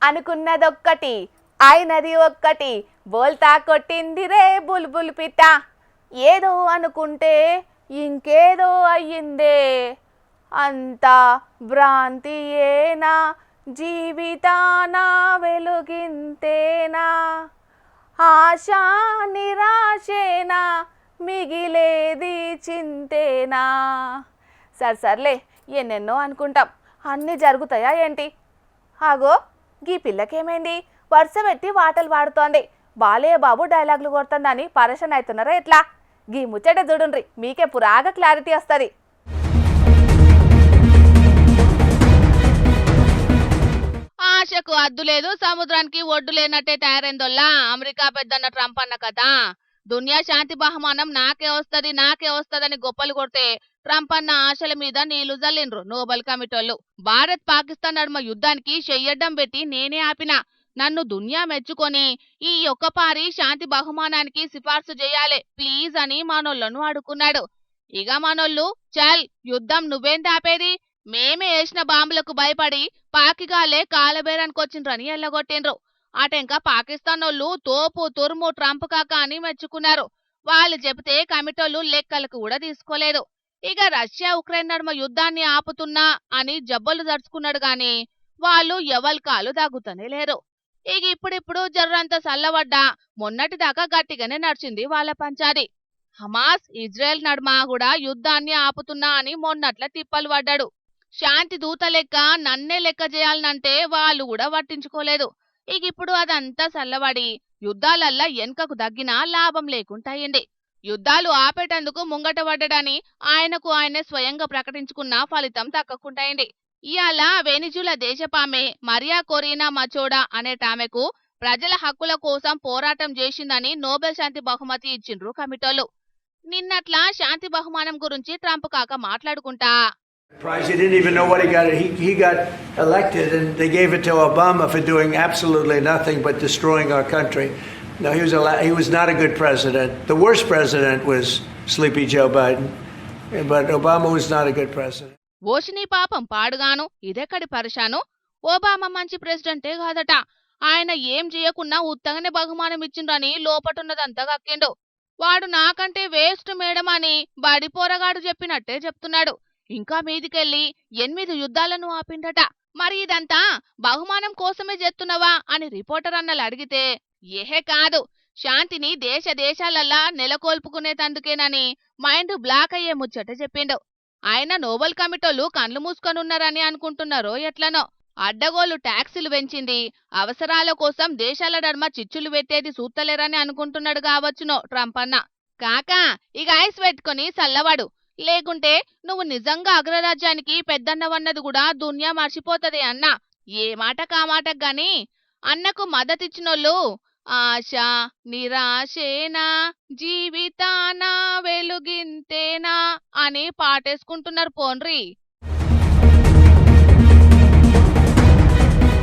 అనుకున్నదొక్కటి అయినది ఒక్కటి బోల్తా కొట్టింది రే బుల్బుల్ పిట్ట ఏదో అనుకుంటే ఇంకేదో అయ్యిందే అంతా భ్రాంతియేనా జీవితాన వెలుగింతేనా ఆశ నిరాశేనా మిగిలేది చింతేనా. సర్లే ఎన్నెన్నో అనుకుంటాం, అన్నీ జరుగుతాయా ఏంటి? ఆగో గీ పిల్లకేమైంది, వరుస పెట్టి వాటలు వాడుతోంది, బాలయ్య బాబు డైలాగులు కొడుతుందని పరేషాన్ అవుతున్నారా ఎట్లా? గీ ముచ్చట చూడుండ్రి, మీకే పురాగా క్లారిటీ వస్తుంది. ఆశకు అద్దు లేదు, సముద్రానికి ఒడ్డు లేనట్టే తయారైందోల్లా అమెరికా పెద్దన్న ట్రంప్ అన్న కథ. దునియా శాంతి బహుమానం నాకే వస్తదని గొప్పలు కొడితే ట్రంప్ అన్న ఆశల మీద నీళ్లు జల్లిండ్రు నోబెల్ కమిటోళ్ళు. భారత్ పాకిస్తాన్ నడుమ యుద్ధానికి చెయ్యడ్డం పెట్టి నేనే ఆపిన, నన్ను దునియా మెచ్చుకొని ఈ ఒక్కపారి శాంతి బహుమానానికి సిఫార్సు చేయాలి ప్లీజ్ అని మనోళ్లను అడుకున్నాడు. ఇక మనోళ్ళు చల్ యుద్ధం నువ్వేం ఆపేది, మేమే వేసిన బాంబులకు భయపడి పాకిగాలే కాలబేరానికొచ్చిండ్రని ఎల్లగొట్టిండ్రు. అటెంక పాకిస్తాన్ వాళ్ళు తోపు తురుము ట్రంప్ కాక అని మెచ్చుకున్నారు. వాళ్ళు చెబితే కమిటోళ్ళు లెక్కలకు కూడా తీసుకోలేదు. ఇక రష్యా ఉక్రెయిన్ నడుమ యుద్ధాన్ని ఆపుతున్నా అని జబ్బలు దడుచుకున్నాడు గాని వాళ్ళు ఎవరి కాలు దగ్గుతనే లేరు. ఇక ఇప్పుడిప్పుడు జర్రంత సల్లబడ్డా మొన్నటిదాకా గట్టిగానే నడిచింది వాళ్ళ పంచాది. హమాస్ ఇజ్రాయెల్ నడుమ కూడా యుద్ధాన్ని ఆపుతున్నా అని మొన్నట్ల తిప్పలు పడ్డాడు. శాంతి దూత లెక్క నన్నే లెక్క చేయాలనంటే వాళ్ళు కూడా పట్టించుకోలేదు. ఇక ఇప్పుడు అదంతా సల్లబడి యుద్ధాలల్లా వెనుకకు దగ్గినా లాభం లేకుంటాయింది. యుద్ధాలు ఆపేటందుకు ముంగట పడ్డడని ఆయనకు ఆయనే స్వయంగా ప్రకటించుకున్న ఫలితం దక్కకుంటాయింది. ఇవాళ వెనిజులా దేశపామె మరియా కొరీనా మచోడా అనేటామెకు ప్రజల హక్కుల కోసం పోరాటం చేసిందని నోబెల్ శాంతి బహుమతి ఇచ్చిండ్రు కమిటోళ్ళు. నిన్నట్లా శాంతి బహుమానం గురించి ట్రంప్ కాక మాట్లాడుకుంటా Prize, he didn't even know what he got. He got elected, and they gave it to Obama for doing absolutely nothing but destroying our country. No, he was not a good president. The worst president was Sleepy Joe Biden, but Obama was not a good president. ఓషిని పాపం పాడుగాను ఇదెక్కడి పరిశాను. Obama మంచి ప్రెసిడెంటే కాదట, ఆయన ఏం చేయకున్నా ఉత్తగానే బహుమానం ఇచ్చిండ్రని లోపటున్నదంతా కక్కిండు. వాడు నాకంటే వేస్ట్ మేడం అని బడి పోరగాడు చెప్పినట్టే చెప్తున్నాడు. ఇంకా మీదికెళ్ళి 8 యుద్ధాలను ఆపిండట. మరి ఇదంతా బహుమానం కోసమే చేస్తున్నావా అని రిపోర్టర్ అన్నలు అడిగితే ఏహే కాదు, శాంతిని దేశాలల్లా నెలకొల్పుకునేటందుకేనని మైండ్ బ్లాక్ అయ్యే ముచ్చట చెప్పిండు. ఆయన నోబెల్ కమిటోళ్ళు కండ్లు మూసుకొనున్నారని అనుకుంటున్నారో ఎట్లనో. అడ్డగోలు ట్యాక్సులు పెంచింది, అవసరాల కోసం దేశాల నడుమ చిచ్చులు పెట్టేది సూత్తలేరని అనుకుంటున్నాడు కావచ్చునో ట్రంప్ అన్న. కాకా ఇక ఐస్ పెట్టుకుని సల్లవాడు, లేకుంటే నువ్వు నిజంగా అగ్రరాజ్యానికి పెద్దన్నవన్నది కూడా దునియా మర్చిపోతదే అన్న. ఏ మాట కామాటకు గాని అన్నకు మద్దతిచ్చినోళ్ళు ఆశ నిరాశేనా జీవితాన వెలుగింతేనా అని పాటేసుకుంటున్నారు పోన్రి.